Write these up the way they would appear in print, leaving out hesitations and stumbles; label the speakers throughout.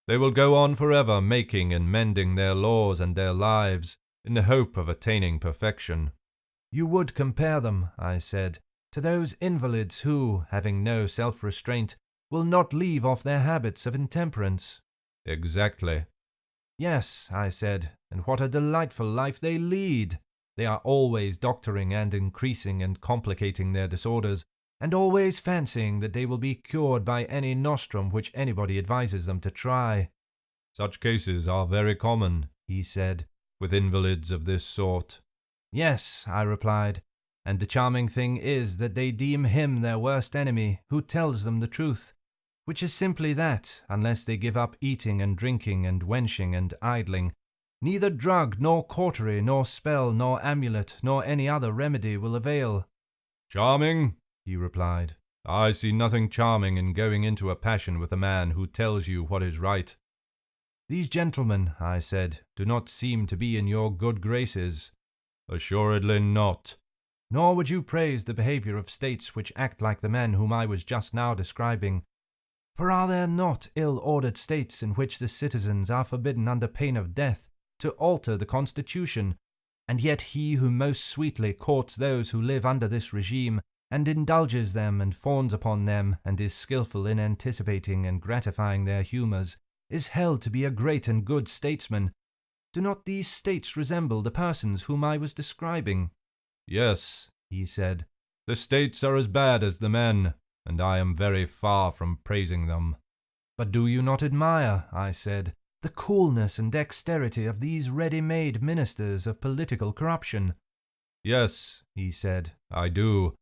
Speaker 1: They will go on forever making and mending their laws and their lives in the hope of attaining perfection."
Speaker 2: "You would compare them," I said, "to those invalids who, having no self-restraint, will not leave off their habits of intemperance."
Speaker 1: "Exactly."
Speaker 2: "Yes," I said, "and what a delightful life they lead! They are always doctoring and increasing and complicating their disorders, and always fancying that they will be cured by any nostrum which anybody advises them to try."
Speaker 1: "Such cases are very common," he said, "with invalids of this sort."
Speaker 2: "Yes," I replied, "and the charming thing is that they deem him their worst enemy who tells them the truth, which is simply that, unless they give up eating and drinking and wenching and idling, neither drug nor cautery nor spell nor amulet nor any other remedy will avail."
Speaker 1: "Charming?" he replied. "I see nothing charming in going into a passion with a man who tells you what is right."
Speaker 2: "These gentlemen," I said, "do not seem to be in your good graces."
Speaker 1: "Assuredly not."
Speaker 2: "Nor would you praise the behavior of states which act like the men whom I was just now describing. For are there not ill-ordered states in which the citizens are forbidden under pain of death to alter the constitution, and yet he who most sweetly courts those who live under this regime, and indulges them and fawns upon them, and is skilful in anticipating and gratifying their humours, is held to be a great and good statesman? Do not these states resemble the persons whom I was describing?"
Speaker 1: "Yes," he
Speaker 2: said,
Speaker 1: "the states are as bad as the men, and I am very far from praising them."
Speaker 2: "But do you not admire," I said, "the coolness and dexterity of these ready-made ministers of political corruption?"
Speaker 1: "Yes," he said, "I do,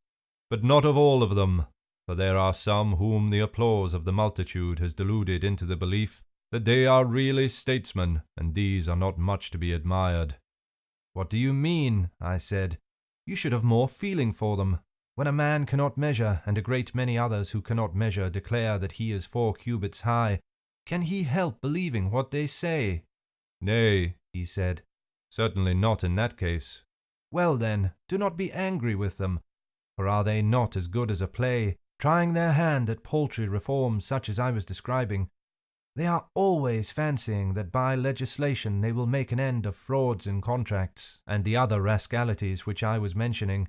Speaker 1: but not of all of them, for there are some whom the applause of the multitude has deluded into the belief that they are really statesmen, and these are not much to be admired."
Speaker 2: "What do you mean?" I said. "You should have more feeling for them. When a man cannot measure, and a great many others who cannot measure declare that he is 4 cubits high, can he help believing what they say?"
Speaker 1: "Nay," he said, "certainly not in that case."
Speaker 2: "Well then, do not be angry with them, for are they not as good as a play, trying their hand at paltry reforms such as I was describing? They are always fancying that by legislation they will make an end of frauds in contracts, and the other rascalities which I was mentioning,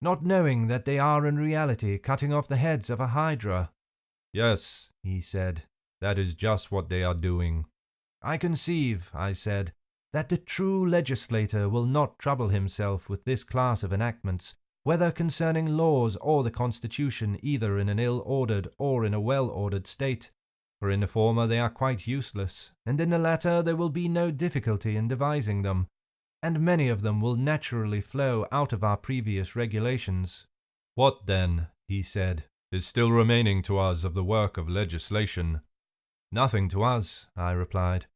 Speaker 2: not knowing that they are in reality cutting off the heads of a hydra."
Speaker 1: "Yes," he said, "that is just what they are doing."
Speaker 2: "I conceive," I said, "that the true legislator will not trouble himself with this class of enactments, whether concerning laws or the constitution, either in an ill-ordered or in a well-ordered state. For in the former they are quite useless, and in the latter there will be no difficulty in devising them, and many of them will naturally flow out of our previous regulations."
Speaker 1: "What then," he said, "is still remaining to us of the work of legislation?"
Speaker 2: "Nothing to us," I replied,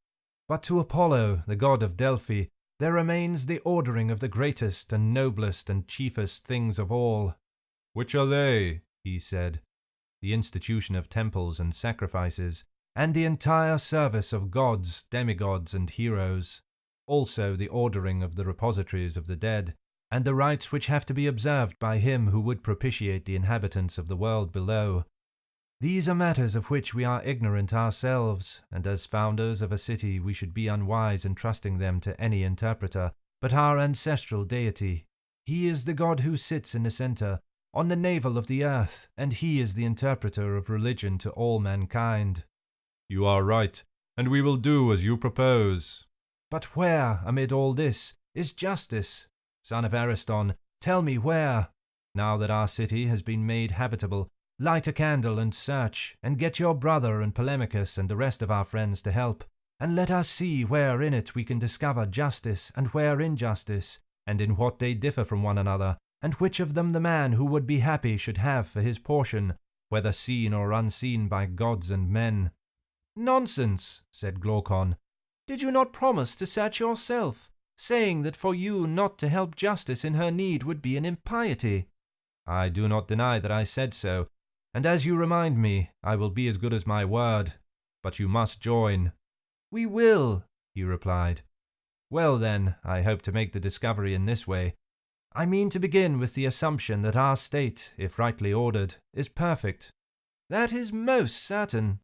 Speaker 2: "but to Apollo, the god of Delphi, there remains the ordering of the greatest and noblest and chiefest things of all."
Speaker 1: "Which are they?"
Speaker 2: he said. "The institution of temples and sacrifices, and the entire service of gods, demigods, and heroes. Also the ordering of the repositories of the dead, and the rites which have to be observed by him who would propitiate the inhabitants of the world below. These are matters of which we are ignorant ourselves, and as founders of a city we should be unwise in trusting them to any interpreter but our ancestral deity. He is the god who sits in the center, on the navel of the earth, and he is the interpreter of religion to all mankind."
Speaker 1: "You are right, and we will do as you propose."
Speaker 2: "But where, amid all this, is justice? Son of Ariston, tell me where? Now that our city has been made habitable, light a candle and search, and get your brother and Polemachus and the rest of our friends to help, and let us see where in it we can discover justice and where injustice, and in what they differ from one another, and which of them the man who would be happy should have for his portion, whether seen or unseen by gods and men." "Nonsense," said Glaucon. "Did you not promise to search yourself, saying that for you not to help justice in her need would be an impiety?" "I do not deny that I said so, and as you remind me, I will be as good as my word. But you must join." "We will," he replied. "Well then, I hope to make the discovery in this way. I mean to begin with the assumption that our state, if rightly ordered, is perfect." "That is most certain,"